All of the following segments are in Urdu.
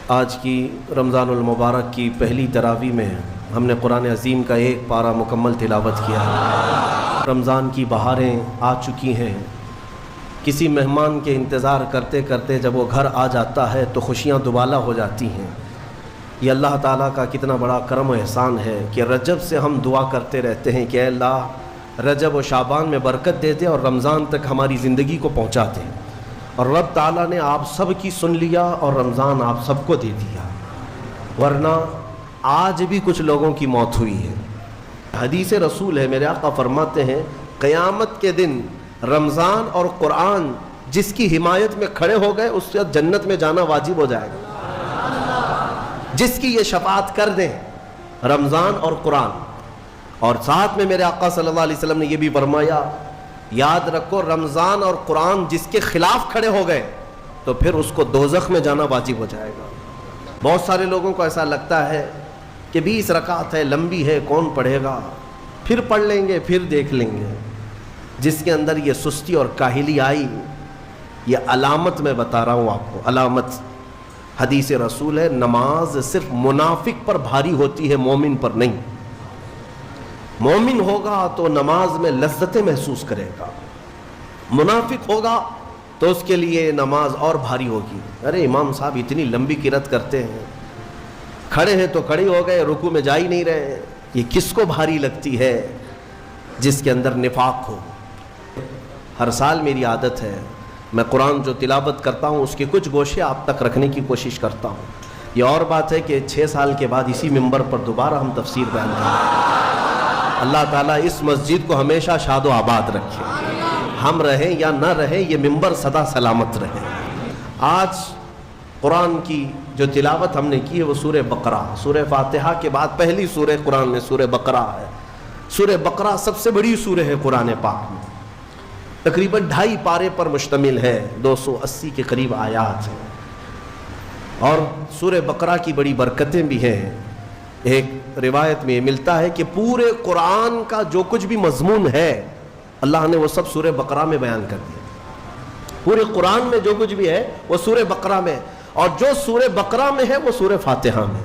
آج کی رمضان المبارک کی پہلی تراویح میں ہم نے قرآن عظیم کا ایک پارہ مکمل تلاوت کیا ہے۔ رمضان کی بہاریں آ چکی ہیں۔ کسی مہمان کے انتظار کرتے کرتے جب وہ گھر آ جاتا ہے تو خوشیاں دوبالا ہو جاتی ہیں۔ یہ اللہ تعالیٰ کا کتنا بڑا کرم و احسان ہے کہ رجب سے ہم دعا کرتے رہتے ہیں کہ اے اللہ رجب و شعبان میں برکت دے دے اور رمضان تک ہماری زندگی کو پہنچا دے، اور رب تعالیٰ نے آپ سب کی سن لیا اور رمضان آپ سب کو دے دیا، ورنہ آج بھی کچھ لوگوں کی موت ہوئی ہے۔ حدیث رسول ہے، میرے آقا فرماتے ہیں قیامت کے دن رمضان اور قرآن جس کی حمایت میں کھڑے ہو گئے اس سے جنت میں جانا واجب ہو جائے گا، جس کی یہ شفاعت کر دیں رمضان اور قرآن۔ اور ساتھ میں میرے آقا صلی اللہ علیہ وسلم نے یہ بھی فرمایا یاد رکھو رمضان اور قرآن جس کے خلاف کھڑے ہو گئے تو پھر اس کو دوزخ میں جانا واجب ہو جائے گا۔ بہت سارے لوگوں کو ایسا لگتا ہے کہ 20 رکعت ہے، لمبی ہے، کون پڑھے گا، پھر پڑھ لیں گے، پھر دیکھ لیں گے۔ جس کے اندر یہ سستی اور کاہلی آئی، یہ علامت میں بتا رہا ہوں آپ کو، علامت حدیث رسول ہے، نماز صرف منافق پر بھاری ہوتی ہے، مومن پر نہیں۔ مومن ہوگا تو نماز میں لذتیں محسوس کرے گا، منافق ہوگا تو اس کے لیے نماز اور بھاری ہوگی۔ ارے امام صاحب اتنی لمبی قرات کرتے ہیں، کھڑے ہیں تو کھڑے ہو گئے، رکوع میں جا ہی نہیں رہے، یہ کس کو بھاری لگتی ہے؟ جس کے اندر نفاق ہو۔ ہر سال میری عادت ہے میں قرآن جو تلاوت کرتا ہوں اس کے کچھ گوشے آپ تک رکھنے کی کوشش کرتا ہوں۔ یہ اور بات ہے کہ 6 سال کے بعد اسی ممبر پر دوبارہ ہم تفسیر بیان کریں۔ اللہ تعالیٰ اس مسجد کو ہمیشہ شاد و آباد رکھے، ہم رہیں یا نہ رہیں یہ ممبر سدا سلامت رہے۔ آج قرآن کی جو تلاوت ہم نے کی ہے وہ سورہ بقرہ، سورہ فاتحہ کے بعد پہلی سورہ قرآن میں سورہ بقرہ ہے۔ سورہ بقرہ سب سے بڑی سورہ ہے قرآن پاک میں، تقریباً 2.5 پارے پر مشتمل ہے، 280 کے قریب آیات ہیں، اور سورہ بقرہ کی بڑی برکتیں بھی ہیں۔ ایک روایت میں ملتا ہے کہ پورے قرآن کا جو کچھ بھی مضمون ہے اللہ نے وہ سب سورہ بقرہ میں بیان کر دیا۔ پورے قرآن میں جو کچھ بھی ہے وہ سورہ بقرہ میں، اور جو سورہ بقرہ میں ہے وہ سورہ فاتحہ میں،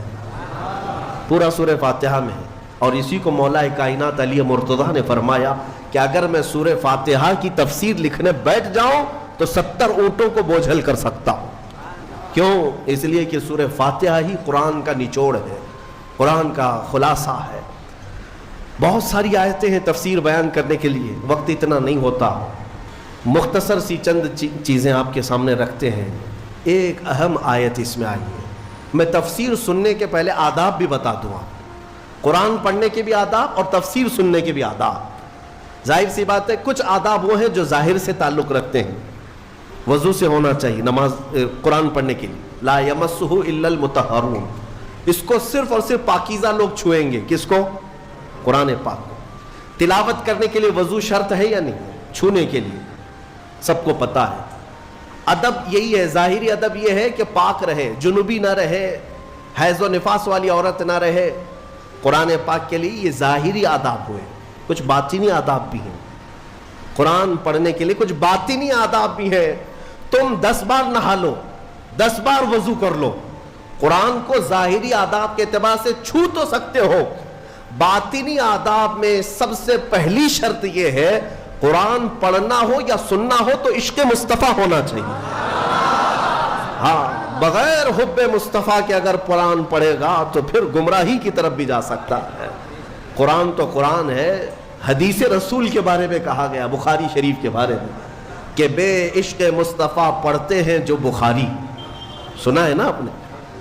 پورا سورہ فاتحہ میں ہے۔ اور اسی کو مولا کائنات علی مرتضیٰ نے فرمایا کہ اگر میں سورہ فاتحہ کی تفسیر لکھنے بیٹھ جاؤں تو 70 اونٹوں کو بوجھل کر سکتا ہوں۔ کیوں؟ اس لیے کہ سورہ فاتحہ ہی قرآن کا نچوڑ ہے، قرآن کا خلاصہ ہے۔ بہت ساری آیتیں ہیں تفسیر بیان کرنے کے لیے، وقت اتنا نہیں ہوتا، مختصر سی چند چیزیں آپ کے سامنے رکھتے ہیں۔ ایک اہم آیت اس میں آئی ہے، میں تفسیر سننے کے پہلے آداب بھی بتا دوں آپ، قرآن پڑھنے کے بھی آداب اور تفسیر سننے کے بھی آداب۔ ظاہر سی بات ہے کچھ آداب وہ ہیں جو ظاہر سے تعلق رکھتے ہیں، وضو سے ہونا چاہیے نماز قرآن پڑھنے کے لیے، لا یمسہ الا المطہرون، اس کو صرف اور صرف پاکیزہ لوگ چھوئیں گے۔ کس کو؟ قرآن پاک کو۔ تلاوت کرنے کے لیے وضو شرط ہے یا نہیں؟ چھونے کے لیے سب کو پتا ہے۔ ادب یہی ہے، ظاہری ادب یہ ہے کہ پاک رہے، جنوبی نہ رہے، حیض و نفاس والی عورت نہ رہے۔ قرآن پاک کے لیے یہ ظاہری آداب ہوئے، کچھ باطنی آداب بھی ہیں۔ قرآن پڑھنے کے لیے کچھ باطنی آداب بھی ہیں۔ تم 10 بار نہا لو، 10 بار وضو کر لو، قرآن کو ظاہری آداب کے اعتبار سے چھو تو سکتے ہو، باطنی آداب میں سب سے پہلی شرط یہ ہے قرآن پڑھنا ہو یا سننا ہو تو عشق مصطفیٰ ہونا چاہیے۔ ہاں، بغیر حب مصطفیٰ کے اگر قرآن پڑھے گا تو پھر گمراہی کی طرف بھی جا سکتا ہے۔ قرآن تو قرآن ہے۔ حدیث رسول کے بارے میں کہا گیا، بخاری شریف کے بارے میں، کہ بے عشق مصطفیٰ پڑھتے ہیں جو بخاری، سنا ہے نا آپ نے؟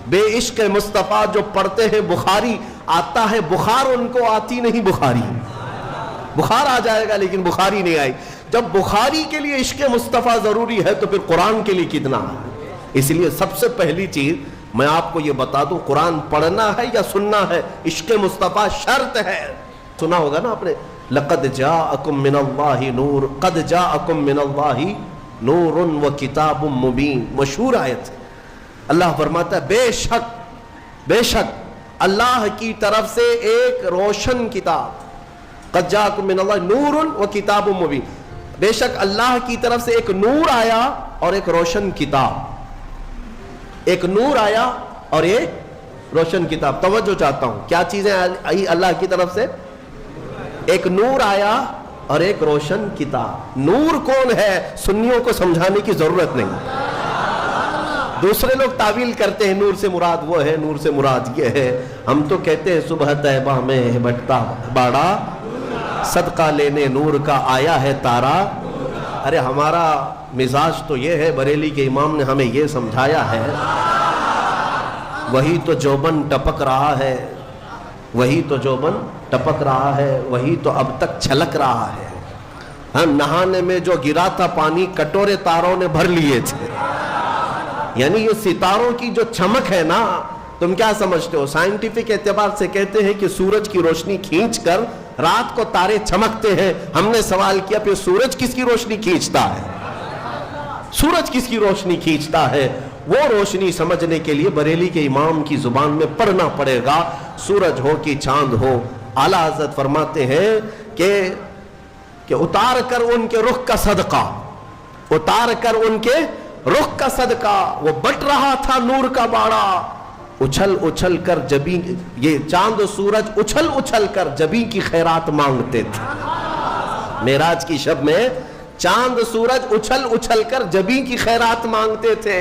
بے عشق مصطفیٰ جو پڑھتے ہیں بخاری، آتا ہے بخار ان کو آتی نہیں بخاری، بخار آ جائے گا لیکن بخاری نہیں آئی۔ جب بخاری کے لیے عشق مصطفیٰ ضروری ہے تو پھر قرآن کے لیے کتنا ہے۔ اس لیے سب سے پہلی چیز میں آپ کو یہ بتا دوں، قرآن پڑھنا ہے یا سننا ہے، عشق مصطفیٰ شرط ہے۔ سنا ہوگا نا آپ نے، لقد جاءکم من اللہ نور، قد جاءکم من اللہ نور و کتاب مبین، مشہور آیت ہے۔ اللہ فرماتا ہے بے شک اللہ کی طرف سے ایک روشن کتاب، قد جاءکم من اللہ نور و کتاب مبین، بے شک اللہ کی طرف سے ایک نور آیا اور ایک روشن کتاب۔ ایک نور آیا اور ایک روشن کتاب. توجہ چاہتا ہوں, کیا چیزیں آئی اللہ کی طرف سے؟ ایک نور آیا اور ایک روشن کتاب. نور کون ہے سنیوں کو سمجھانے کی ضرورت نہیں. دوسرے لوگ تعویل کرتے ہیں نور سے مراد وہ ہے, نور سے مراد یہ ہے. ہم تو کہتے ہیں صبح طیبہ میں بٹتا باڑا, صدقہ لینے نور کا آیا ہے تارا. ارے ہمارا مزاج تو یہ ہے, بریلی کے امام نے ہمیں یہ سمجھایا ہے, وہی تو جوبن ٹپک رہا ہے, وہی تو جوبن ٹپک رہا ہے, وہی تو اب تک چھلک رہا ہے. ہم نہانے میں جو گرا تھا پانی کٹورے تاروں نے بھر لیے تھے. یعنی یہ ستاروں کی جو چمک ہے نا, تم کیا سمجھتے ہو؟ سائنٹیفک اعتبار سے کہتے ہیں کہ سورج کی روشنی کھینچ کر رات کو تارے چمکتے ہیں. ہم نے سوال کیا پھر سورج کس کی روشنی کھینچتا ہے؟ سورج کس کی روشنی کھینچتا ہے؟ وہ روشنی سمجھنے کے لیے بریلی کے امام کی زبان میں پڑھنا پڑے گا. سورج ہو کہ چاند ہو, اعلیٰ حضرت فرماتے ہیں کہ اتار کر ان کے رخ کا صدقہ, اتار کر ان کے رخ کا صدقہ, وہ بٹ رہا تھا نور کا باڑا. اچھل اچھل کر جبیں, یہ چاند و سورج اچھل اچھل کر جبیں کی خیرات مانگتے تھے. معراج کی شب میں چاند سورج اچھل اچھل کر جبیں کی خیرات مانگتے تھے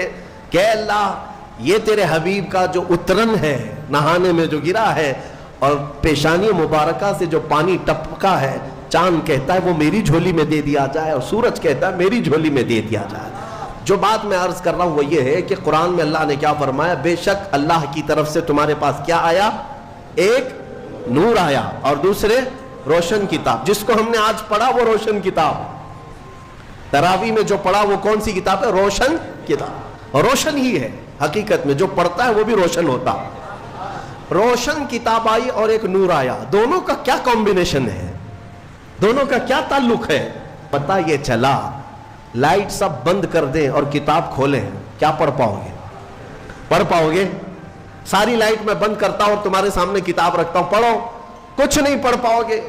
کہ اللہ یہ تیرے حبیب کا جو اترن ہے نہانے میں جو گرا ہے اور پیشانی مبارکہ سے جو پانی ٹپکا ہے, چاند کہتا ہے وہ میری جھولی میں دے دیا جائے اور سورج کہتا ہے میری جھولی میں دے دیا جائے. جو بات میں عرض کر رہا ہوں وہ یہ ہے کہ قرآن میں اللہ نے کیا فرمایا؟ بے شک اللہ کی طرف سے تمہارے پاس کیا آیا؟ ایک نور آیا اور دوسرے روشن کتاب. جس کو ہم نے آج پڑھا وہ روشن کتاب. تراویح میں جو پڑھا وہ کون سی کتاب ہے؟ روشن کتاب. اور روشن ہی ہے حقیقت میں, جو پڑھتا ہے وہ بھی روشن ہوتا. روشن کتاب آئی اور ایک نور آیا. دونوں کا کیا کمبینیشن ہے؟ دونوں کا کیا تعلق ہے؟ پتہ یہ چلا لائٹ سب بند کر دیں اور کتاب کھولیں, کیا پڑھ پاؤ گے؟ پڑھ پاؤ گے؟ ساری لائٹ میں بند کرتا ہوں اور تمہارے سامنے کتاب رکھتا ہوں, پڑھو, کچھ نہیں پڑھ پاؤ گے.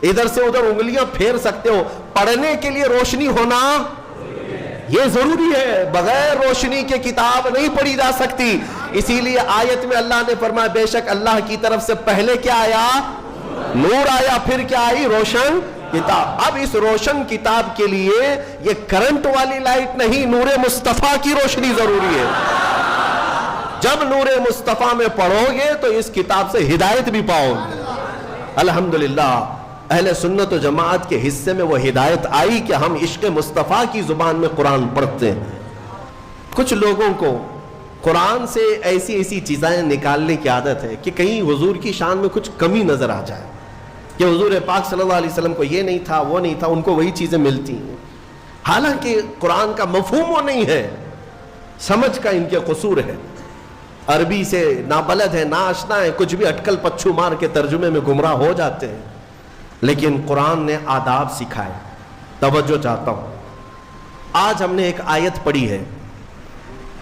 ادھر سے ادھر انگلیاں پھیر سکتے ہو, پڑھنے کے لیے روشنی ہونا یہ ضروری ہے. بغیر روشنی کے کتاب نہیں پڑھی جا سکتی. اسی لیے آیت میں اللہ نے فرمایا بے شک اللہ کی طرف سے پہلے کیا آیا؟ نور آیا, پھر کیا آئی؟ روشن کتاب. اب اس روشن کتاب کے لیے یہ کرنٹ والی لائٹ نہیں, نور مصطفیٰ کی روشنی ضروری ہے. جب نور مصطفیٰ میں پڑھو گے تو اس کتاب سے ہدایت بھی پاؤ گے. الحمدللہ اہل سنت و جماعت کے حصے میں وہ ہدایت آئی کہ ہم عشق مصطفیٰ کی زبان میں قرآن پڑھتے ہیں. کچھ لوگوں کو قرآن سے ایسی ایسی چیزیں نکالنے کی عادت ہے کہ کہیں حضور کی شان میں کچھ کمی نظر آ جائے کہ حضور پاک صلی اللہ علیہ وسلم کو یہ نہیں تھا وہ نہیں تھا, ان کو وہی چیزیں ملتی ہیں. حالانکہ قرآن کا مفہوم وہ نہیں ہے, سمجھ کا ان کے قصور ہے. عربی سے نابلد ہے, ناآشنا ہے, کچھ بھی اٹکل پچھو مار کے ترجمے میں گمراہ ہو جاتے ہیں. لیکن قرآن نے آداب سکھائے. توجہ چاہتا ہوں, آج ہم نے ایک آیت پڑھی ہے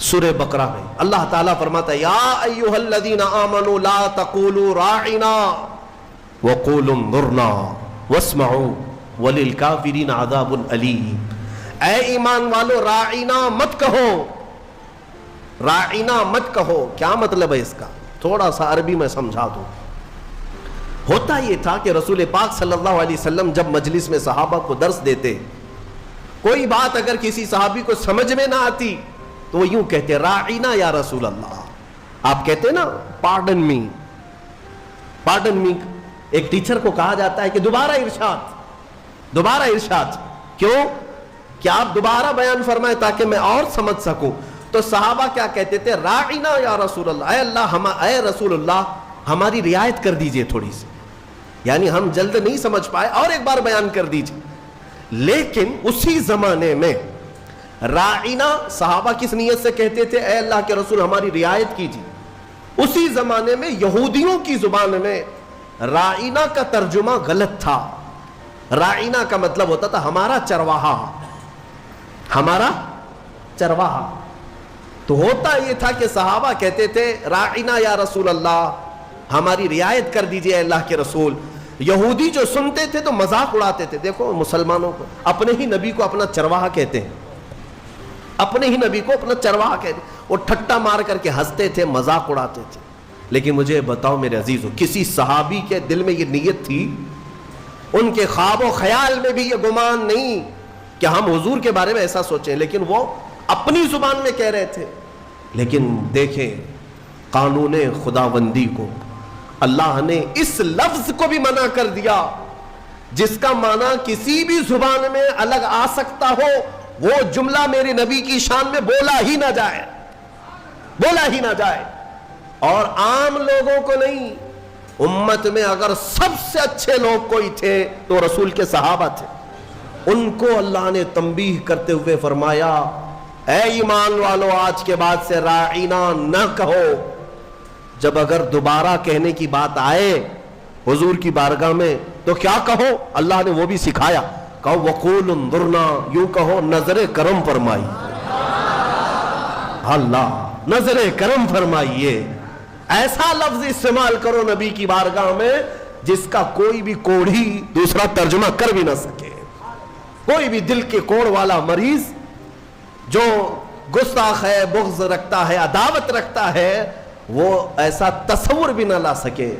سورہ بقرہ میں. اللہ تعالیٰ فرماتا ہے یا ایھا الذین آمنوا لا تقولوا راعنا وقولوا انظرنا واسمعوا وللکافرین عذاب الیم. اے ایمان والو راعنا مت کہو, راعنا مت کہو. کیا مطلب ہے اس کا؟ تھوڑا سا عربی میں سمجھا دوں. ہوتا یہ تھا کہ رسول پاک صلی اللہ علیہ وسلم جب مجلس میں صحابہ کو درس دیتے, کوئی بات اگر کسی صحابی کو سمجھ میں نہ آتی تو وہ یوں کہتے راعنا یا رسول اللہ. آپ کہتے نا پارڈن می, پارڈن می. ایک ٹیچر کو کہا جاتا ہے کہ دوبارہ ارشاد, دوبارہ ارشاد. کیوں؟ کہ آپ دوبارہ بیان فرمائیں تاکہ میں اور سمجھ سکوں. تو صحابہ کیا کہتے تھے؟ راعنا یا رسول اللہ, اے اللہ, اے رسول اللہ ہماری رعایت کر دیجئے تھوڑی سی, یعنی ہم جلد نہیں سمجھ پائے, اور ایک بار بیان کر دیجئے. لیکن اسی زمانے میں راعنا صحابہ کس نیت سے کہتے تھے؟ اے اللہ کے رسول ہماری رعایت کیجیے. اسی زمانے میں یہودیوں کی زبان میں راعنا کا ترجمہ غلط تھا. راعنا کا مطلب ہوتا تھا ہمارا چرواہا, ہمارا چرواہا. تو ہوتا یہ تھا کہ صحابہ کہتے تھے راعنا یا رسول اللہ ہماری رعایت کر دیجئے اے اللہ کے رسول. یہودی جو سنتے تھے تو مذاق اڑاتے تھے. دیکھو مسلمانوں کو اپنے ہی نبی کو اپنا چرواہا کہتے ہیں, اپنے ہی نبی کو اپنا چرواہا کہتے ہیں. وہ ٹھٹا مار کر کے ہنستے تھے، مذاق اڑاتے تھے. لیکن مجھے بتاؤ میرے عزیزو، کسی صحابی کے دل میں یہ نیت تھی؟ ان کے خواب و خیال میں بھی یہ گمان نہیں کہ ہم حضور کے بارے میں ایسا سوچیں، لیکن وہ اپنی زبان میں کہہ رہے تھے. لیکن دیکھیں قانون خداوندی کو، اللہ نے اس لفظ کو بھی منع کر دیا جس کا معنی کسی بھی زبان میں الگ آ سکتا ہو، وہ جملہ میرے نبی کی شان میں بولا ہی نہ جائے، بولا ہی نہ جائے. اور عام لوگوں کو نہیں، امت میں اگر سب سے اچھے لوگ کوئی تھے تو رسول کے صحابہ تھے. ان کو اللہ نے تنبیہ کرتے ہوئے فرمایا اے ایمان والو، آج کے بعد سے راعینا نہ کہو. جب اگر دوبارہ کہنے کی بات آئے حضور کی بارگاہ میں تو کیا کہو؟ اللہ نے وہ بھی سکھایا، کہو وقول انظرنا، یوں کہو نظر کرم فرمائی. اللہ نظر کرم فرمائیے. ایسا لفظ استعمال کرو نبی کی بارگاہ میں جس کا کوئی بھی کوڑھی دوسرا ترجمہ کر بھی نہ سکے. کوئی بھی دل کے کوڑ والا مریض جو گستاخ ہے، بغض رکھتا ہے، عداوت رکھتا ہے، وہ ایسا تصور بھی نہ لا سکے.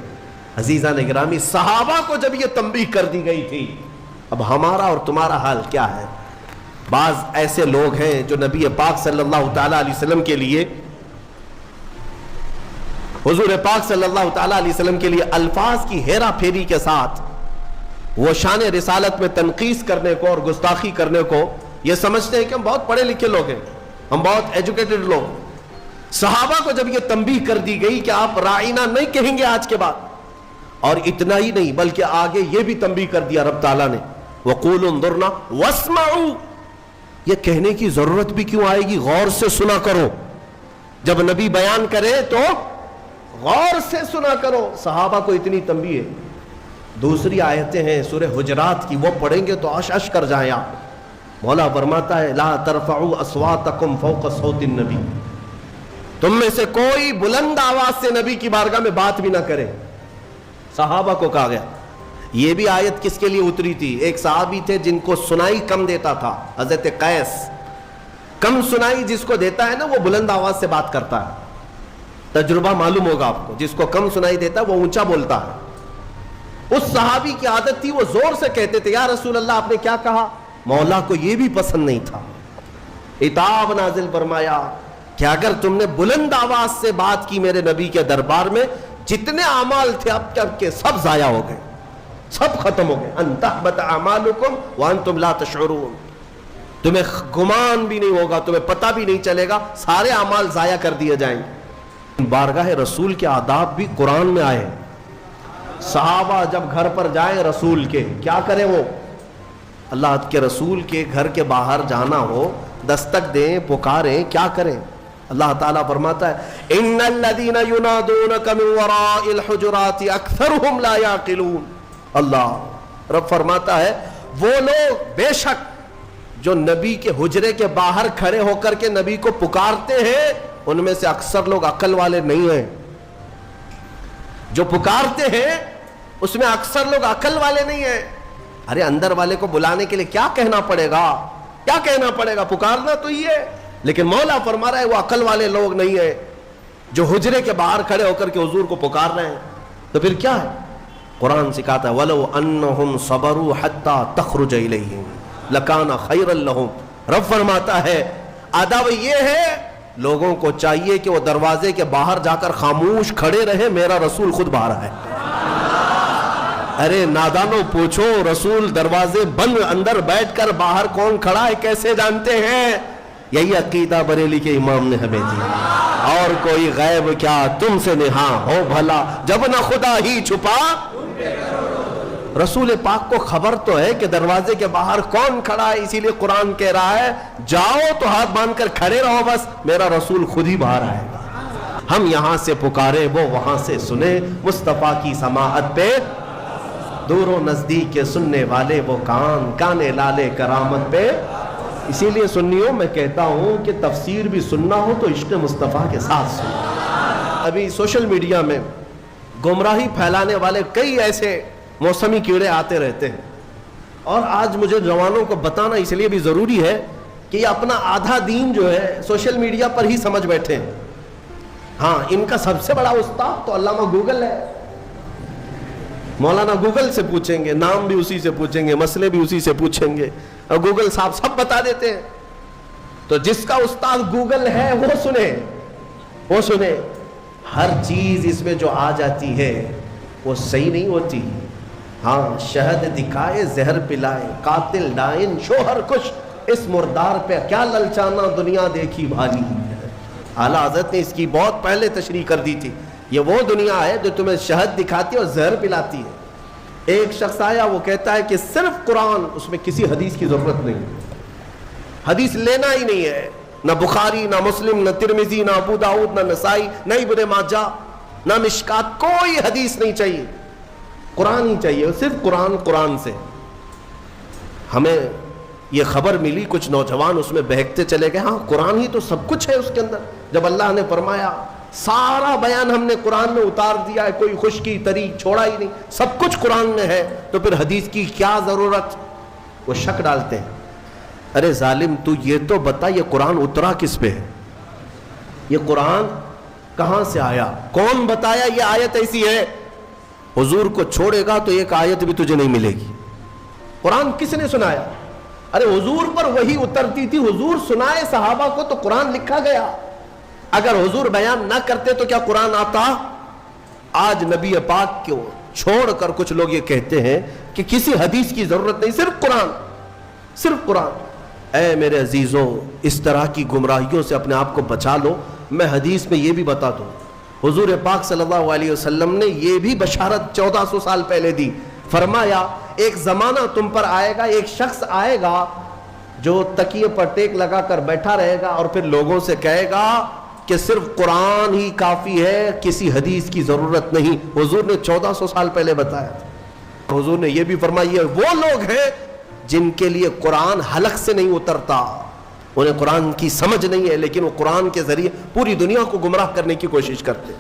عزیزان گرامی، صحابہ کو جب یہ تنبیہ کر دی گئی تھی، اب ہمارا اور تمہارا حال کیا ہے؟ بعض ایسے لوگ ہیں جو نبی پاک صلی اللہ تعالی علیہ وسلم کے لیے، حضور پاک صلی اللہ تعالی علیہ وسلم کے لیے الفاظ کی ہیرا پھیری کے ساتھ وہ شان رسالت میں تنقیص کرنے کو اور گستاخی کرنے کو یہ سمجھتے ہیں کہ ہم بہت پڑھے لکھے لوگ ہیں، ہم بہت ایجوکیٹڈ لوگ. صحابہ کو جب یہ تنبیہ کر دی گئی کہ آپ راعینا نہیں کہیں گے آج کے بعد، اور اتنا ہی نہیں بلکہ آگے یہ بھی تنبیہ کر دیا رب تعالیٰ نے وَقُولُوا انظُرْنَا وَاسْمَعُوا. یہ کہنے کی ضرورت بھی کیوں آئے گی؟ غور سے سنا کرو. جب نبی بیان کرے تو غور سے سنا کرو. صحابہ کو اتنی تنبیہ ہے. دوسری آیتیں ہیں سورہ حجرات کی، وہ پڑھیں گے تو عش کر جائیں آپ. مولا فرماتا ہے لا ترفعوا اصواتکم فوق صوت النبی، تم میں سے کوئی بلند آواز سے نبی کی بارگاہ میں بات بھی نہ کرے. صحابہ کو کہا گیا. یہ بھی آیت کس کے لیے اتری تھی؟ ایک صحابی تھے جن کو سنائی کم دیتا تھا، حضرت قیس. کم سنائی جس کو دیتا ہے نا وہ بلند آواز سے بات کرتا ہے. تجربہ معلوم ہوگا آپ کو، جس کو کم سنائی دیتا ہے وہ اونچا بولتا ہے. اس صحابی کی عادت تھی، وہ زور سے کہتے تھے یا رسول اللہ آپ نے کیا کہا؟ مولا کو یہ بھی پسند نہیں تھا. عتاب نازل فرمایا کہ اگر تم نے بلند آواز سے بات کی میرے نبی کے دربار میں، جتنے اعمال تھے اب تک کے سب ضائع ہو گئے، سب ختم ہو گئے. ان تحبط اعمالکم وانتم لا تشعرون. تمہیں گمان بھی نہیں ہوگا، تمہیں پتہ بھی نہیں چلے گا، سارے اعمال ضائع کر دیے جائیں گے. بارگاہ رسول کے آداب بھی قرآن میں آئے. صحابہ جب گھر پر جائیں رسول کے، کیا کریں؟ وہ اللہ کے رسول کے گھر کے باہر جانا ہو، دستک دیں، پکاریں، کیا کریں؟ اللہ تعالیٰ فرماتا ہے ان الذین ینادونک من وراء الحجرات اکثرهم لا یعقلون. اللہ رب فرماتا ہے وہ لوگ بے شک جو نبی کے حجرے کے باہر کھڑے ہو کر کے نبی کو پکارتے ہیں، ان میں سے اکثر لوگ عقل والے نہیں ہیں. جو پکارتے ہیں اس میں اکثر لوگ عقل والے نہیں ہیں. ارے اندر والے کو بلانے کے لیے کیا کہنا پڑے گا؟ کیا کہنا پڑے گا؟ پکارنا تو یہ ہے. لیکن مولا فرما رہا ہے وہ عقل والے لوگ نہیں ہیں جو حجرے کے باہر کھڑے ہو کر کے حضور کو پکار رہے ہیں. تو پھر کیا ہے؟ قرآن سکھاتا ہے وَلَوْ أَنَّهُمْ صَبَرُوا حَتَّى تَخْرُجَ إِلَيْهِمْ لَكَانَ خَيْرًا لَهُمْ. رب فرماتا ہے ادب یہ ہے لوگوں کو چاہیے کہ وہ دروازے کے باہر جا کر خاموش کھڑے رہے، میرا رسول خود باہر ہے. ارے نادانوں پوچھو، رسول دروازے بند اندر بیٹھ کر باہر کون کھڑا ہے کیسے جانتے ہیں؟ یہی عقیدہ بریلی کے امام نے ہمیں دیا. اور کوئی غیب کیا تم سے نہاں ہو بھلا، جب نہ خدا ہی چھپا. رسول پاک کو خبر تو ہے کہ دروازے کے باہر کون کھڑا ہے، اسی لیے قرآن کہہ رہا ہے جاؤ تو ہاتھ باندھ کر کھڑے رہو، بس میرا رسول خود ہی باہر آئے گا. ہم یہاں سے پکارے وہ وہاں سے سنے، مصطفیٰ کی سماعت پہ دور و نزدیک کے سننے والے وہ کان، کانے لالے کرامت پہ. اسی لیے سنیوں میں کہتا ہوں کہ تفسیر بھی سننا ہو تو عشق مصطفیٰ کے ساتھ سنو. ابھی سوشل میڈیا میں گمراہی پھیلانے والے کئی ایسے موسمی کیڑے آتے رہتے ہیں، اور آج مجھے جوانوں کو بتانا اس لیے بھی ضروری ہے کہ یہ اپنا آدھا دین جو ہے سوشل میڈیا پر ہی سمجھ بیٹھے ہیں. ہاں ان کا سب سے بڑا استاد تو علامہ گوگل ہے. مولانا گوگل سے پوچھیں گے، نام بھی اسی سے پوچھیں گے، مسئلے بھی اسی سے پوچھیں گے، اور گوگل صاحب سب بتا دیتے ہیں. تو جس کا استاد گوگل ہے وہ سنے. ہر چیز اس میں جو آ جاتی ہے وہ صحیح نہیں ہوتی. ہاں شہد دکھائے زہر پلائے، قاتل ڈائن شوہر کش، اس مردار پہ کیا للچانا دنیا دیکھی بھالی. اعلیٰ حضرت نے اس کی بہت پہلے تشریح کر دی تھی. یہ وہ دنیا ہے جو تمہیں شہد دکھاتی ہے اور زہر پلاتی ہے. ایک شخص آیا، وہ کہتا ہے کہ صرف قرآن، اس میں کسی حدیث کی ضرورت نہیں، حدیث لینا ہی نہیں ہے، نہ بخاری نہ مسلم نہ ترمذی نہ ابو داؤد نہ نسائی نہ ابن ماجہ نہ مشکات، کوئی حدیث نہیں چاہیے، قرآن ہی چاہیے، صرف قرآن سے. ہمیں یہ خبر ملی، کچھ نوجوان اس میں بہکتے چلے گئے. ہاں قرآن ہی تو سب کچھ ہے اس کے اندر. جب اللہ نے فرمایا سارا بیان ہم نے قرآن میں اتار دیا ہے، کوئی خشکی تری چھوڑا ہی نہیں، سب کچھ قرآن میں ہے، تو پھر حدیث کی کیا ضرورت؟ وہ شک ڈالتے ہیں. ارے ظالم تو یہ تو بتا یہ قرآن اترا کس پہ ہے؟ یہ قرآن کہاں سے آیا؟ کون بتایا یہ آیت ایسی ہے؟ حضور کو چھوڑے گا تو ایک آیت بھی تجھے نہیں ملے گی. قرآن کس نے سنایا؟ ارے حضور پر وحی اترتی تھی، حضور سنائے صحابہ کو تو قرآن لکھا گیا. اگر حضور بیان نہ کرتے تو کیا قرآن آتا؟ آج نبی پاک کو چھوڑ کر کچھ لوگ یہ کہتے ہیں کہ کسی حدیث کی ضرورت نہیں، صرف قرآن. اے میرے عزیزوں، اس طرح کی گمراہیوں سے اپنے آپ کو بچا لو. میں حدیث میں یہ بھی بتا دوں، حضور پاک صلی اللہ علیہ وسلم نے یہ بھی بشارت 1400 سال پہلے دی. فرمایا ایک زمانہ تم پر آئے گا، ایک شخص آئے گا جو تکیے پر ٹیک لگا کر بیٹھا رہے گا اور پھر لوگوں سے کہے گا کہ صرف قرآن ہی کافی ہے، کسی حدیث کی ضرورت نہیں. حضور نے 1400 سال پہلے بتایا تھا. حضور نے یہ بھی فرمایا یہ وہ لوگ ہیں جن کے لیے قرآن حلق سے نہیں اترتا، انہیں قرآن کی سمجھ نہیں ہے، لیکن وہ قرآن کے ذریعے پوری دنیا کو گمراہ کرنے کی کوشش کرتے.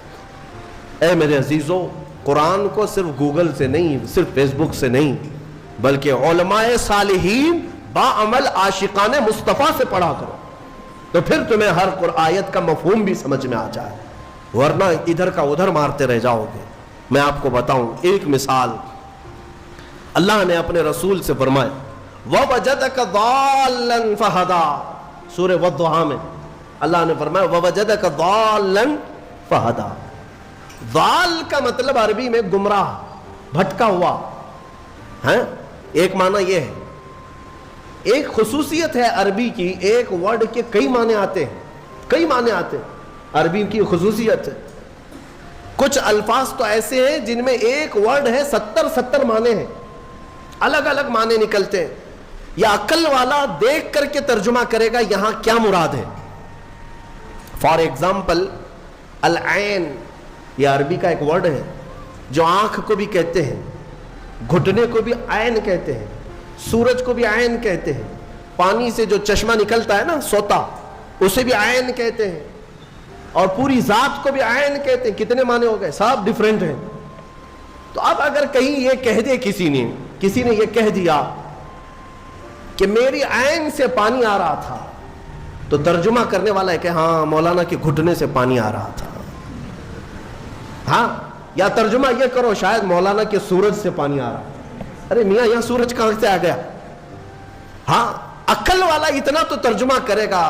اے میرے عزیزوں، قرآن کو صرف گوگل سے نہیں، صرف فیس بک سے نہیں، بلکہ علماء صالحین باعمل عاشقان مصطفیٰ سے پڑھا کرو، تو پھر تمہیں ہر آیت کا مفہوم بھی سمجھ میں آ جائے، ورنہ ادھر کا ادھر مارتے رہ جاؤ گے. میں آپ کو بتاؤں ایک مثال. اللہ نے اپنے رسول سے فرمایا وَوَجَدَكَ ضَالًّا فَهَدَى، سورہ والضحیٰ میں اللہ نے فرمایا وَوَجَدَكَ ضَالًّا فَهَدَى. ضال کا مطلب عربی میں گمراہ، بھٹکا ہوا ہے. ایک معنی یہ ہے. ایک خصوصیت ہے عربی کی، ایک ورڈ کے کئی معنی آتے ہیں، عربی کی خصوصیت ہے. کچھ الفاظ تو ایسے ہیں جن میں ایک ورڈ ہے 70 معنی ہیں، الگ الگ معنی نکلتے ہیں. یا عقل والا دیکھ کر کے ترجمہ کرے گا یہاں کیا مراد ہے. فار ایگزامپل العین، یہ عربی کا ایک ورڈ ہے جو آنکھ کو بھی کہتے ہیں، گھٹنے کو بھی عین کہتے ہیں، سورج کو بھی عین کہتے ہیں، پانی سے جو چشمہ نکلتا ہے نا سوتا، اسے بھی عین کہتے ہیں، اور پوری ذات کو بھی عین کہتے ہیں. کتنے معنی ہو گئے؟ سب ڈیفرنٹ ہیں. تو اب اگر کہیں یہ کہہ دے کسی نے یہ کہہ دیا کہ میری عین سے پانی آ رہا تھا، تو ترجمہ کرنے والا ہے کہ ہاں مولانا کے گھٹنے سے پانی آ رہا تھا. ہاں، یا ترجمہ یہ کرو شاید مولانا کے سورج سے پانی آ رہا تھا. ارے میاں یہاں سورج کہاں سے آ گیا؟ ہاں، عقل والا اتنا تو ترجمہ کرے گا.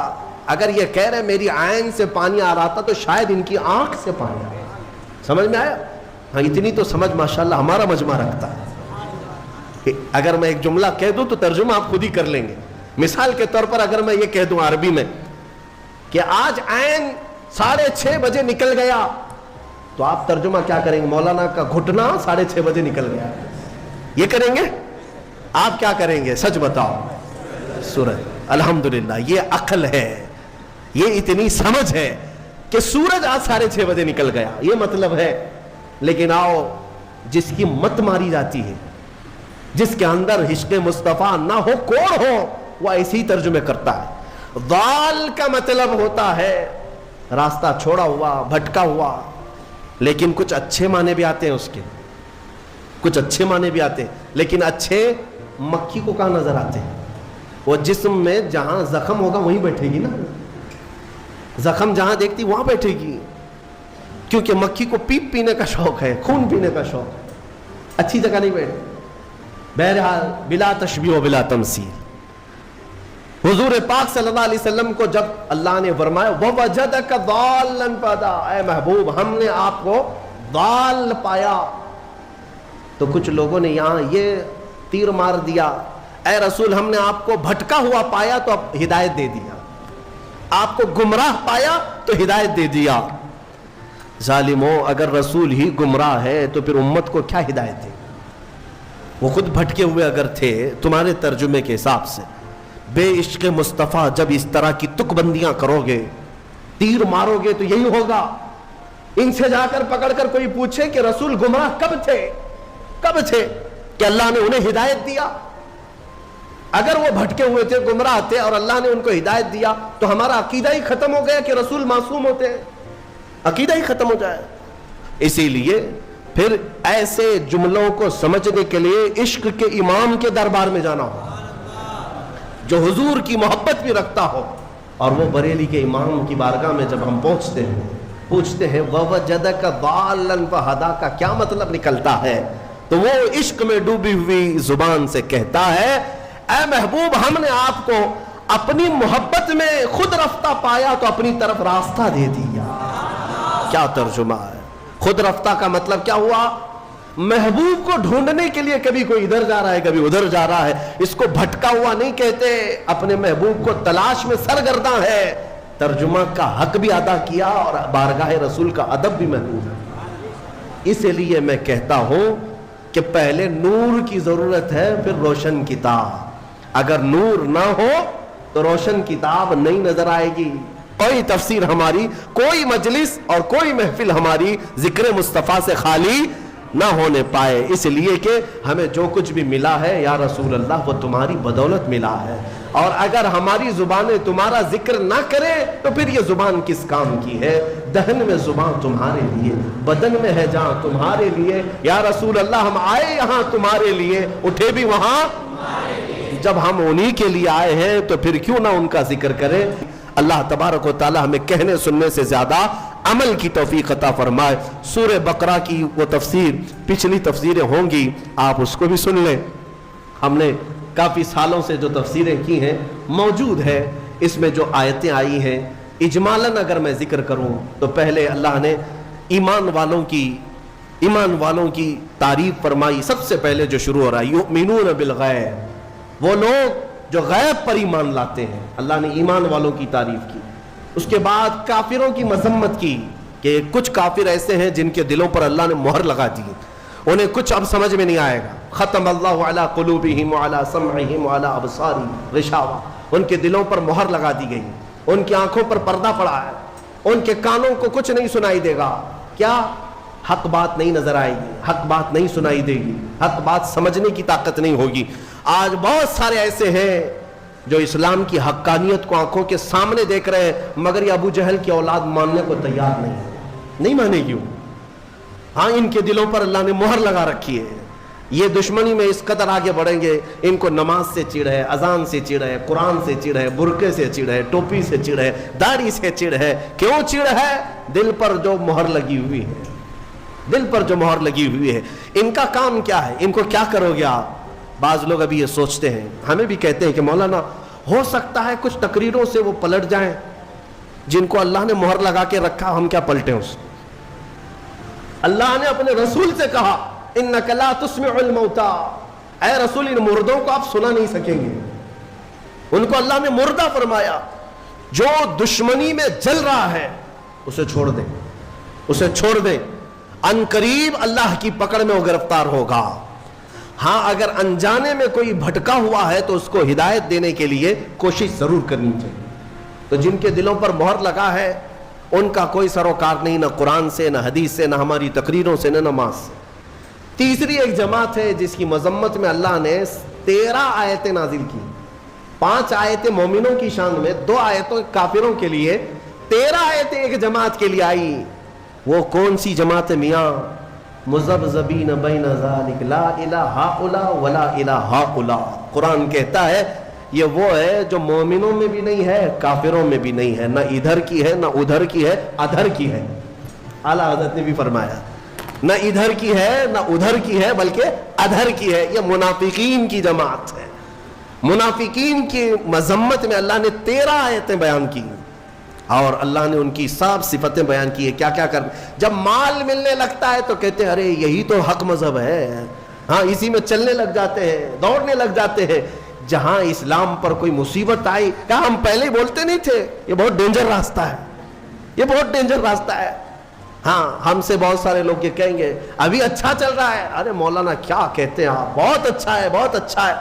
اگر یہ کہہ رہے میری عین سے پانی آ رہا تھا تو شاید ان کی آنکھ سے پانی آ رہا تھا. سمجھ میں آیا؟ ہاں، اتنی تو سمجھ ماشاءاللہ ہمارا مجمع رکھتا ہے. اگر میں ایک جملہ کہہ دوں تو ترجمہ آپ خود ہی کر لیں گے. مثال کے طور پر اگر میں یہ کہہ دوں عربی میں کہ آج عین 6:30 بجے نکل گیا، تو آپ ترجمہ کیا کریں گے؟ مولانا کا گھٹنا 6:30 بجے نکل گیا، یہ کریں گے؟ آپ کیا کریں گے؟ سچ بتاؤ. سورج. الحمدللہ، یہ عقل ہے، یہ اتنی سمجھ ہے کہ سورج آج 6:30 بجے نکل گیا، یہ مطلب ہے. لیکن آؤ، جس کی مت ماری جاتی ہے، جس کے اندر عشق مصطفیٰ نہ ہو، کوڑ ہو، وہ ایسی ترجمے کرتا ہے. ضال کا مطلب ہوتا ہے راستہ چھوڑا ہوا، بھٹکا ہوا. لیکن کچھ اچھے معنی بھی آتے ہیں اس کے، کچھ اچھے معنی بھی آتے ہیں. لیکن اچھے مکھی کو کہاں نظر آتے ہیں؟ وہ جسم میں جہاں زخم ہوگا وہیں بیٹھے گی نا، زخم جہاں دیکھتی وہاں بیٹھے گی، کیونکہ مکھی کو پیپ پینے کا شوق ہے، خون پینے کا شوق ہے، اچھی جگہ نہیں بیٹھے۔ بہرحال بلا تشبیہ و بلا تمثیل، حضور پاک صلی اللہ علیہ وسلم کو جب اللہ نے فرمایا وَوَجَدَكَ ضَالًّا فَهَدَىٰ، اے محبوب ہم نے آپ کو ضال پایا، تو کچھ لوگوں نے یہاں یہ تیر مار دیا، اے رسول ہم نے آپ کو بھٹکا ہوا پایا تو اب ہدایت دے دیا، آپ کو گمراہ پایا تو ہدایت دے دیا۔ ظالموں، اگر رسول ہی گمراہ ہے تو پھر امت کو کیا ہدایت دے؟ وہ خود بھٹکے ہوئے اگر تھے تمہارے ترجمے کے حساب سے، بے عشق مصطفیٰ جب اس طرح کی تک بندیاں کرو گے، تیر مارو گے تو یہی ہوگا۔ ان سے جا کر پکڑ کر کوئی پوچھے کہ رسول گمراہ کب تھے، کب تھے کہ اللہ نے انہیں ہدایت دیا؟ اگر وہ بھٹکے ہوئے تھے، گمراہ تھے اور اللہ نے ان کو ہدایت دیا تو ہمارا عقیدہ ہی ختم ہو گیا کہ رسول معصوم ہوتے ہیں، عقیدہ ہی ختم ہو جائے۔ اسی لیے پھر ایسے جملوں کو سمجھنے کے لیے عشق کے امام کے دربار میں جانا ہو، جو حضور کی محبت بھی رکھتا ہو، اور وہ بریلی کے امام کی بارگاہ میں جب ہم پہنچتے ہیں، پوچھتے ہیں وَوَجَدَكَ ضَالًّا فَهَدَىٰ کا کیا مطلب نکلتا ہے، تو وہ عشق میں ڈوبی ہوئی زبان سے کہتا ہے اے محبوب ہم نے آپ کو اپنی محبت میں خود رفتہ پایا تو اپنی طرف راستہ دے دیا۔ کیا ترجمہ ہے؟ خود رفتہ کا مطلب کیا ہوا؟ محبوب کو ڈھونڈنے کے لیے کبھی کوئی ادھر جا رہا ہے کبھی ادھر جا رہا ہے، اس کو بھٹکا ہوا نہیں کہتے، اپنے محبوب کو تلاش میں سرگرداں ہے۔ ترجمہ کا حق بھی ادا کیا اور بارگاہ رسول کا ادب بھی محفوظ ہے۔ اس لیے میں کہتا ہوں کہ پہلے نور کی ضرورت ہے پھر روشن کتاب، اگر نور نہ ہو تو روشن کتاب نہیں نظر آئے گی۔ کوئی تفسیر ہماری، کوئی مجلس اور کوئی محفل ہماری ذکر مصطفیٰ سے خالی نہ ہونے پائے، اس لیے کہ ہمیں جو کچھ بھی ملا ہے یا رسول اللہ وہ تمہاری بدولت ملا ہے، اور اگر ہماری زبانیں تمہارا ذکر نہ کرے تو پھر یہ زبان کس کام کی ہے؟ دہن میں زبان تمہارے لیے، بدن میں ہے جہاں تمہارے لیے، یا رسول اللہ ہم آئے یہاں تمہارے لیے، اٹھے بھی وہاں، جب ہم انہی کے لیے آئے ہیں تو پھر کیوں نہ ان کا ذکر کریں۔ اللہ تبارک و تعالی ہمیں کہنے سننے سے زیادہ عمل کی توفیق عطا فرمائے۔ سورہ بقرہ کی وہ تفسیر، پچھلی تفسیریں ہوں گی، آپ اس کو بھی سن لیں، ہم نے کافی سالوں سے جو تفسیریں کی ہیں موجود ہے، اس میں جو آیتیں آئی ہیں اجمالاً اگر میں ذکر کروں تو پہلے اللہ نے ایمان والوں کی تعریف فرمائی۔ سب سے پہلے جو شروع ہو رہا ہے یؤمنون بالغیب، وہ لوگ جو غیب پر ایمان لاتے ہیں، اللہ نے ایمان والوں کی تعریف کی۔ اس کے بعد کافروں کی مذمت کی کہ کچھ کافر ایسے ہیں جن کے دلوں پر اللہ نے مہر لگا دی، انہیں کچھ اب سمجھ میں نہیں آئے گا۔ ختم اللہ علی قلوبہم وعلی سمعہم وعلی ابصارہم غشاوہ، ان کے دلوں پر مہر لگا دی گئی، ان کی آنکھوں پر پردہ پڑا ہے، ان کے کانوں کو کچھ نہیں سنائی دے گا۔ کیا؟ حق بات نہیں نظر آئے گی، حق بات نہیں سنائی دے گی، حق بات سمجھنے کی طاقت نہیں ہوگی۔ آج بہت سارے ایسے ہیں جو اسلام کی حقانیت کو آنکھوں کے سامنے دیکھ رہے ہیں، مگر یہ ابو جہل کی اولاد ماننے کو تیار نہیں مانے گی۔ ہاں، ان کے دلوں پر اللہ نے مہر لگا رکھی ہے، یہ دشمنی میں اس قدر آگے بڑھیں گے، ان کو نماز سے چڑ ہے، اذان سے چڑ ہے، قرآن سے چڑ ہے، برقعے سے چڑ ہے، ٹوپی سے چڑ ہے، داڑھی سے چڑ ہے۔ کیوں چڑ ہے؟ دل پر جو مہر لگی ہوئی ہے، دل پر جو مہر لگی ہوئی ہے۔ ان کا کام کیا ہے؟ ان کو کیا کرو گے آپ؟ بعض لوگ ابھی یہ سوچتے ہیں، ہمیں بھی کہتے ہیں کہ مولانا ہو سکتا ہے کچھ تقریروں سے وہ پلٹ جائیں، جن کو اللہ نے مہر لگا کے رکھا ہم کیا پلٹیں اس کو؟ اللہ نے اپنے رسول سے کہا انک لا تسمع الموتى، اے رسول ان مردوں کو آپ سنا نہیں سکیں گے۔ ان کو اللہ نے مردہ فرمایا۔ جو دشمنی میں جل رہا ہے اسے چھوڑ دیں، اسے چھوڑ دیں، ان قریب اللہ کی پکڑ میں وہ گرفتار ہوگا۔ ہاں، اگر انجانے میں کوئی بھٹکا ہوا ہے تو اس کو ہدایت دینے کے لیے کوشش ضرور کرنی چاہیے۔ تو جن کے دلوں پر مہر لگا ہے ان کا کوئی سروکار نہیں، نہ قرآن سے، نہ حدیث سے، نہ ہماری تقریروں سے، نہ نماز سے۔ تیسری ایک جماعت ہے جس کی مذمت میں اللہ نے 13 آیتیں نازل کی، 5 آیتیں مومنوں کی شان میں، 2 آیتوں کافروں کے لیے، 13 آیتیں ایک جماعت کے لیے آئی۔ وہ کون سی جماعت ہے میاں؟ مذبذبین بین ذالک لا الہ ہؤلاء ولا الہ ہؤلاء۔ قرآن کہتا ہے یہ وہ ہے جو مومنوں میں بھی نہیں ہے، کافروں میں بھی نہیں ہے، نہ ادھر کی ہے نہ ادھر کی ہے، ادھر کی ہے۔ اعلیٰ حضرت نے بھی فرمایا نہ ادھر کی ہے نہ ادھر کی ہے بلکہ ادھر کی ہے۔ یہ منافقین کی جماعت ہے۔ منافقین کی مذمت میں اللہ نے 13 آیتیں بیان کی اور اللہ نے ان کی سب صفتیں بیان کی ہے۔ کیا کیا کر، جب مال ملنے لگتا ہے تو کہتے ہیں ارے یہی تو حق مذہب ہے، ہاں اسی میں چلنے لگ جاتے ہیں، دوڑنے لگ جاتے ہیں۔ جہاں اسلام پر کوئی مصیبت آئی، کہا ہم پہلے ہی بولتے نہیں تھے یہ بہت ڈینجر راستہ ہے، یہ بہت ڈینجر راستہ ہے۔ ہاں ہم سے بہت سارے لوگ یہ کہیں گے ابھی اچھا چل رہا ہے، ارے مولانا کیا کہتے ہیں آپ، بہت اچھا ہے بہت اچھا ہے۔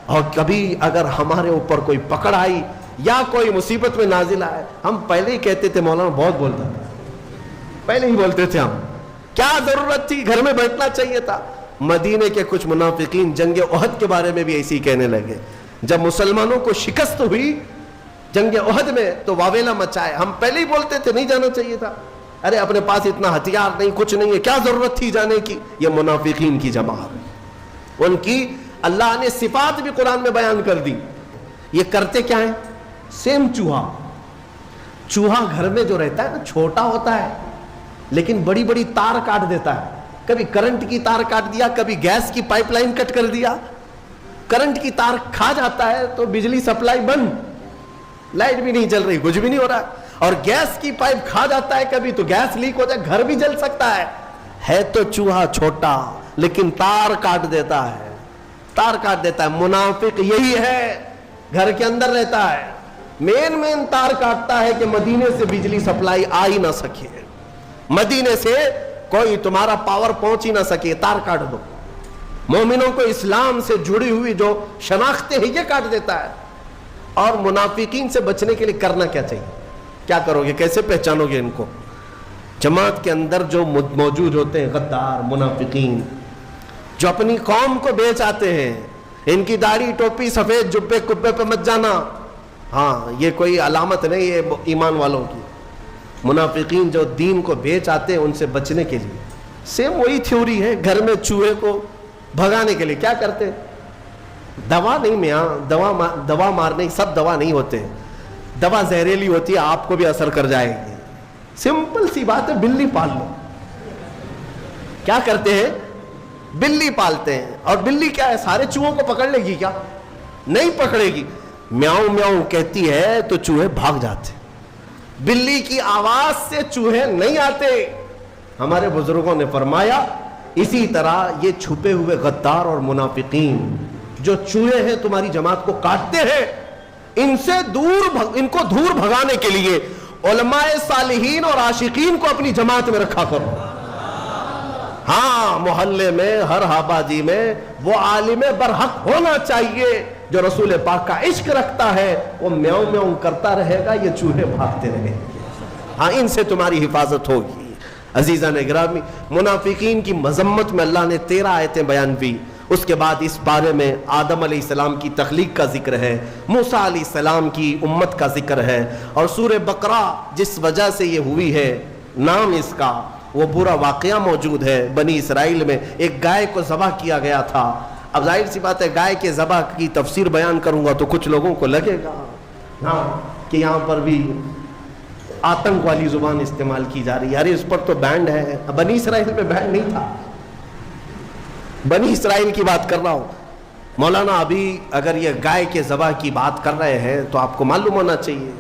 اور کبھی اگر ہمارے اوپر کوئی پکڑ آئی یا کوئی مصیبت میں نازل آئے، ہم پہلے ہی کہتے تھے مولانا بہت بولتا تھا، پہلے ہی بولتے تھے ہم، کیا ضرورت تھی، گھر میں بیٹھنا چاہیے تھا۔ مدینے کے کچھ منافقین جنگ احد کے بارے میں بھی ایسے ہی کہنے لگے، جب مسلمانوں کو شکست ہوئی جنگ احد میں تو واویلا مچائے، ہم پہلے ہی بولتے تھے نہیں جانا چاہیے تھا، ارے اپنے پاس اتنا ہتھیار نہیں کچھ نہیں ہے، کیا ضرورت تھی جانے کی۔ یہ منافقین کی جماعت، ان کی اللہ نے صفات بھی قرآن میں بیان کر دی۔ یہ کرتے کیا ہیں؟ سیم چوہا، چوہا گھر میں جو رہتا ہے نا چھوٹا ہوتا ہے لیکن بڑی بڑی تار کاٹ دیتا ہے، کبھی کرنٹ کی تار کاٹ دیا، کبھی گیس کی پائپ لائن کٹ کر دیا، کرنٹ کی تار کھا جاتا ہے تو بجلی سپلائی بند، لائٹ بھی نہیں جل رہی، کچھ بھی نہیں ہو رہا، اور گیس کی پائپ کھا جاتا ہے کبھی تو گیس لیک ہو جائے، گھر بھی جل سکتا ہے تو چوہا چھوٹا لیکن تار کاٹ دیتا ہے، تار کاٹ دیتا ہے۔ منافق یہی ہے، گھر کے اندر رہتا ہے، مین تار کاٹتا ہے کہ مدینے سے بجلی سپلائی آ ہی نہ سکے، مدینے سے کوئی تمہارا پاور پہنچ ہی نہ سکے، تار کاٹ دو۔ مومنوں کو اسلام سے جڑی ہوئی جو شناختیں ہیں یہ کاٹ دیتا ہے۔ اور منافقین سے بچنے کے لیے کرنا کیا چاہیے؟ کیا کرو گے، کیسے پہچانو گے ان کو؟ جماعت کے اندر جو موجود ہوتے ہیں غدار منافقین، جو اپنی قوم کو بیچ آتے ہیں، ان کی داڑھی ٹوپی سفید جبے کبے پہ مت جانا، ہاں یہ کوئی علامت نہیں یہ ایمان والوں کی۔ منافقین جو دین کو بیچ آتے ہیں ان سے بچنے کے لیے سیم وہی تھیوری ہے، گھر میں چوہے کو بھگانے کے لیے کیا کرتے ہیں؟ دوا نہیں میاں، دوا مارنے سب دوا نہیں ہوتے، دوا زہریلی ہوتی ہے، آپ کو بھی اثر کر جائے گی۔ سمپل سی بات ہے، بلی پال لو۔ کیا کرتے ہیں؟ بلی پالتے ہیں، اور بلی کیا ہے، سارے چوہوں کو پکڑ لے گی کیا؟ نہیں پکڑے گی، میاؤں میاؤں کہتی ہے تو چوہے بھاگ جاتے، بلی کی آواز سے چوہے نہیں آتے۔ ہمارے بزرگوں نے فرمایا اسی طرح یہ چھپے ہوئے غدار اور منافقین جو چوہے ہیں تمہاری جماعت کو کاٹتے ہیں، ان کو دور بھگانے کے لیے علماء صالحین اور عاشقین کو اپنی جماعت میں رکھا کرو۔ ہاں محلے میں ہر آبادی میں وہ عالم برحق ہونا چاہیے جو رسول پاک کا عشق رکھتا ہے، وہ میاؤں میاؤں کرتا رہے گا، یہ چوہے بھاگتے رہیں گے۔ ہاں ان سے تمہاری حفاظت ہوگی۔ عزیزان گرامی، منافقین کی مذمت میں اللہ نے 13 آیتیں بیان کی۔ اس کے بعد اس بارے میں آدم علیہ السلام کی تخلیق کا ذکر ہے، موسیٰ علیہ السلام کی امت کا ذکر ہے، اور سورہ بقرہ جس وجہ سے یہ ہوئی ہے نام اس کا، وہ پورا واقعہ موجود ہے۔ بنی اسرائیل میں ایک گائے کو ذبح کیا گیا تھا۔ اب ظاہر سی بات ہے گائے کے ذبح کی تفسیر بیان کروں گا تو کچھ لوگوں کو لگے گا ہاں کہ یہاں پر بھی آتنک والی زبان استعمال کی جا رہی ہے، ارے اس پر تو بینڈ ہے۔ بنی اسرائیل میں بینڈ نہیں تھا، بنی اسرائیل کی بات کر رہا ہوں۔ مولانا ابھی اگر یہ گائے کے ذبح کی بات کر رہے ہیں تو آپ کو معلوم ہونا چاہیے،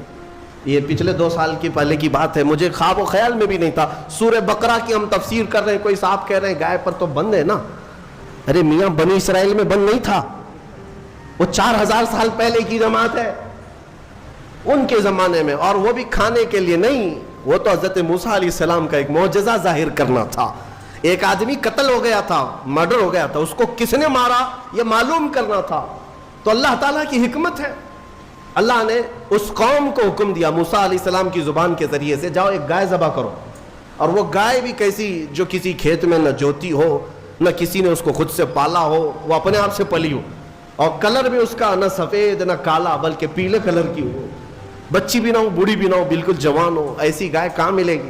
یہ پچھلے 2 سال کی پہلے کی بات ہے، مجھے خواب و خیال میں بھی نہیں تھا۔ سورہ بقرہ کی ہم تفسیر کر رہے ہیں، کوئی صاحب کہہ رہے ہیں گائے پر تو بند ہے نا، ارے میاں بنی اسرائیل میں بند نہیں تھا، وہ 4000 سال پہلے کی جماعت ہے، ان کے زمانے میں، اور وہ بھی کھانے کے لیے نہیں، وہ تو حضرت موسیٰ علیہ السلام کا ایک معجزہ ظاہر کرنا تھا۔ ایک آدمی قتل ہو گیا تھا، مرڈر ہو گیا تھا، اس کو کس نے مارا یہ معلوم کرنا تھا، تو اللہ تعالیٰ کی حکمت ہے، اللہ نے اس قوم کو حکم دیا موسیٰ علیہ السلام کی زبان کے ذریعے سے، جاؤ ایک گائے ذبح کرو۔ اور وہ گائے بھی کیسی، جو کسی کھیت میں نہ جوتی ہو، نہ کسی نے اس کو خود سے پالا ہو، وہ اپنے آپ سے پلی ہو، اور کلر بھی اس کا نہ سفید نہ کالا بلکہ پیلے کلر کی ہو، بچی بھی نہ ہو بوڑھی بھی نہ ہو، بالکل جوان ہو، ایسی گائے کہاں ملے گی؟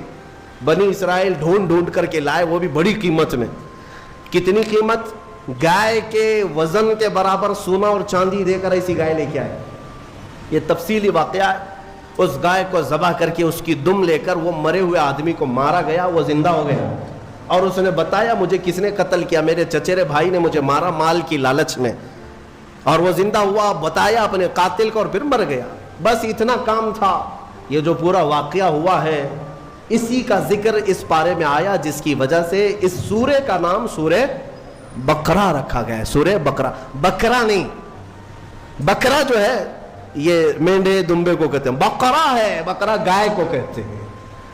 بنی اسرائیل ڈھونڈ کر کے لائے، وہ بھی بڑی قیمت میں۔ کتنی قیمت؟ گائے کے وزن کے برابر سونا اور چاندی دے کر ایسی گائے لے کے آئے۔ یہ تفصیلی واقعہ ہے. اس گائے کو ذبح کر کے اس کی دم لے کر وہ مرے ہوئے آدمی کو مارا گیا, وہ زندہ ہو گیا اور اس نے بتایا مجھے کس نے قتل کیا, میرے چچیرے بھائی نے مجھے مارا مال کی لالچ میں, اور وہ زندہ ہوا, بتایا اپنے قاتل کو اور پھر مر گیا. بس اتنا کام تھا. یہ جو پورا واقعہ ہوا ہے اسی کا ذکر اس پارے میں آیا, جس کی وجہ سے اس سورے کا نام سورہ بقرہ رکھا گیا ہے. سورہ بقرہ, بکرا نہیں, بکرا جو ہے یہ مینڈے دمبے کو کہتے ہیں, بقرہ ہے, بقرہ گائے کو کہتے ہیں.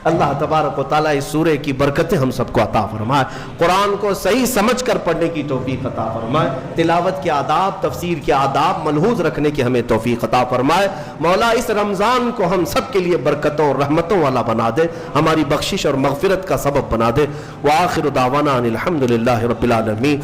اللہ تبارک و تعالیٰ اس سورے کی برکتیں ہم سب کو عطا فرمائے, قرآن کو صحیح سمجھ کر پڑھنے کی توفیق عطا فرمائے, تلاوت کے آداب, تفسیر کے آداب ملحوظ رکھنے کی ہمیں توفیق عطا فرمائے. مولا اس رمضان کو ہم سب کے لیے برکتوں اور رحمتوں والا بنا دے, ہماری بخشش اور مغفرت کا سبب بنا دے. وآخر دعوانا ان الحمد للہ رب العالمین.